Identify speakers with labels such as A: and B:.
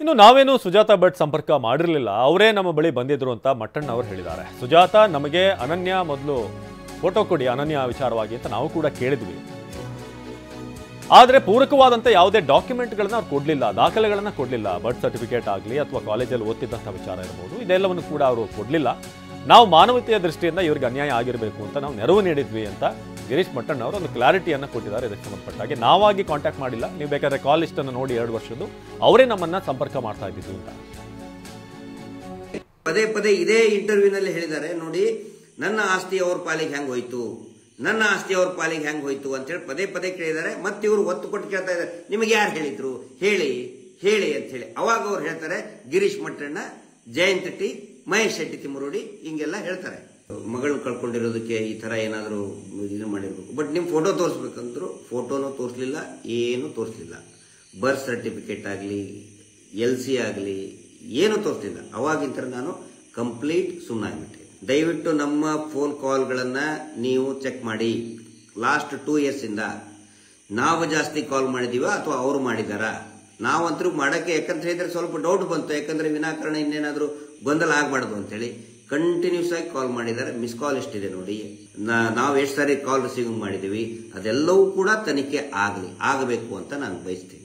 A: ಇನ್ನು ನಾವೇನು ಸುಜಾತಾ ಭಟ್ ಸಂಪರ್ಕ ಮಾಡಿರಲಿಲ್ಲ, ಅವರೇ ನಮ್ಮ ಬಳಿ ಬಂದಿದ್ರು ಅಂತ ಮಟ್ಟಣ್ಣ ಅವರು ಹೇಳಿದ್ದಾರೆ. ಸುಜಾತಾ ನಮಗೆ ಅನನ್ಯ ಮೊದಲು ಫೋಟೋ ಕೊಡಿ ಅನನ್ಯ ವಿಚಾರವಾಗಿ ಅಂತ ನಾವು ಕೂಡ ಕೇಳಿದ್ವಿ. ಆದರೆ ಪೂರಕವಾದಂಥ ಯಾವುದೇ ಡಾಕ್ಯುಮೆಂಟ್ಗಳನ್ನ ಅವ್ರು ಕೊಡಲಿಲ್ಲ, ದಾಖಲೆಗಳನ್ನ ಕೊಡಲಿಲ್ಲ. ಬರ್ತ್ ಸರ್ಟಿಫಿಕೇಟ್ ಆಗಲಿ ಅಥವಾ ಕಾಲೇಜಲ್ಲಿ ಓದ್ತಿದ್ದಂಥ ವಿಚಾರ ಇರ್ಬೋದು, ಇದೆಲ್ಲವನ್ನು ಕೂಡ ಅವರು ಕೊಡಲಿಲ್ಲ. ನಾವು ಮಾನವೀಯತೆಯ ದೃಷ್ಟಿಯಿಂದ ಇವ್ರಿಗೆ ಅನ್ಯಾಯ ಆಗಿರಬೇಕು ಅಂತ ನಾವು ನೆರವು ನೀಡಿದ್ವಿ ಅಂತ ಗಿರೀಶ್ ಮಟ್ಟಣ್ಣ ಅವರು ಒಂದು ಕ್ಲಾರಿಟಿಯನ್ನು ಕೊಟ್ಟಿದ್ದಾರೆ. ಇದಕ್ಕೆ ಸಂಬಂಧಪಟ್ಟಾಗೆ ನಾವಾಗಿ ಕಾಂಟ್ಯಾಕ್ಟ್ ಮಾಡಿಲ್ಲ, ನೀವು ಬೇಕಾದ್ರೆ ಕಾಲ್ ಲಿಸ್ಟನ್ನು ನೋಡಿ 2 ವರ್ಷದ್ದು ಅವರೇ ನಮ್ಮನ್ನ ಸಂಪರ್ಕ ಮಾಡ್ತಾ ಇದ್ದಿದ್ದು ಅಂತ
B: ಪದೇ ಪದೇ ಇದೇ ಇಂಟರ್ವ್ಯೂನಲ್ಲಿ ಹೇಳಿದ್ದಾರೆ. ನೋಡಿ, ನನ್ನ ಆಸ್ತಿ ಅವ್ರ ಪಾಲಿಗೆ ಹೆಂಗ್ ಹೋಯ್ತು, ನನ್ನ ಆಸ್ತಿ ಅವ್ರ ಪಾಲಿಗೆ ಹೆಂಗ್ ಹೋಯ್ತು ಅಂತ ಹೇಳಿ ಪದೇ ಪದೇ ಕೇಳಿದ್ದಾರೆ. ಮತ್ತೆ ಇವರು ಒತ್ತು ಕೊಟ್ಟು ಕೇಳ್ತಾ ಇದ್ದಾರೆ, ನಿಮಗೆ ಯಾರು ಹೇಳಿದ್ರು ಹೇಳಿ ಹೇಳಿ ಅಂತ ಹೇಳಿ. ಅವಾಗ ಅವ್ರು ಹೇಳ್ತಾರೆ, ಗಿರೀಶ್ ಮಟ್ಟಣ್ಣ, ಜಯಂತ್ ಟಿ, ಮಹೇಶ್ ಶೆಟ್ಟಿ ತಿಮ್ಮರೋಡಿ ಹಿಂಗೆಲ್ಲ ಹೇಳ್ತಾರೆ. ಮಗಳನ್ನ ಕಳ್ಕೊಂಡಿರೋದಕ್ಕೆ ಈ ತರ ಏನಾದರೂ ಇದು ಮಾಡಿರ್ಬೇಕು. ಬಟ್ ನಿಮ್ ಫೋಟೋ ತೋರಿಸ್ಬೇಕಂದ್ರು ಫೋಟೋನು ತೋರಿಸ್ಲಿಲ್ಲ, ಏನು ತೋರಿಸ್ಲಿಲ್ಲ. ಬರ್ತ್ ಸರ್ಟಿಫಿಕೇಟ್ ಆಗಲಿ, LC ಆಗಲಿ ಏನು ತೋರಿಸ್ಲಿಲ್ಲ. ಅವಾಗಿಂತ ನಾನು ಕಂಪ್ಲೀಟ್ ಸುಮ್ಮನಾಗ್ಬಿಟ್ಟೆ. ದಯವಿಟ್ಟು ನಮ್ಮ ಫೋನ್ ಕಾಲ್ಗಳನ್ನ ನೀವು ಚೆಕ್ ಮಾಡಿ. ಲಾಸ್ಟ್ 2 years ಇಂದ ನಾವು ಜಾಸ್ತಿ ಕಾಲ್ ಮಾಡಿದೀವ ಅಥವಾ ಅವರು ಮಾಡಿದಾರ? ನಾವಂತರೂ ಮಾಡಕ್ಕೆ, ಯಾಕಂತ ಹೇಳಿದ್ರೆ ಸ್ವಲ್ಪ ಡೌಟ್ ಬಂತು. ಯಾಕಂದ್ರೆ ವಿನಾಕಾರಣ ಇನ್ನೇನಾದ್ರೂ ಗೊಂದಲ ಆಗ್ಬಾರ್ದು ಅಂತ ಹೇಳಿ ಕಂಟಿನ್ಯೂಸ್ ಆಗಿ ಕಾಲ್ ಮಾಡಿದ್ದಾರೆ. ಮಿಸ್ ಕಾಲ್ ಎಷ್ಟಿದೆ ನೋಡಿ. ನಾವು ಎಷ್ಟು ಸಾರಿ ಕಾಲ್ ರಿಸೀವಿಂಗ್ ಮಾಡಿದೀವಿ, ಅದೆಲ್ಲವೂ ಕೂಡ ತನಿಖೆ ಆಗಬೇಕು ಅಂತ ನಾನು ಬಯಸ್ತೀನಿ.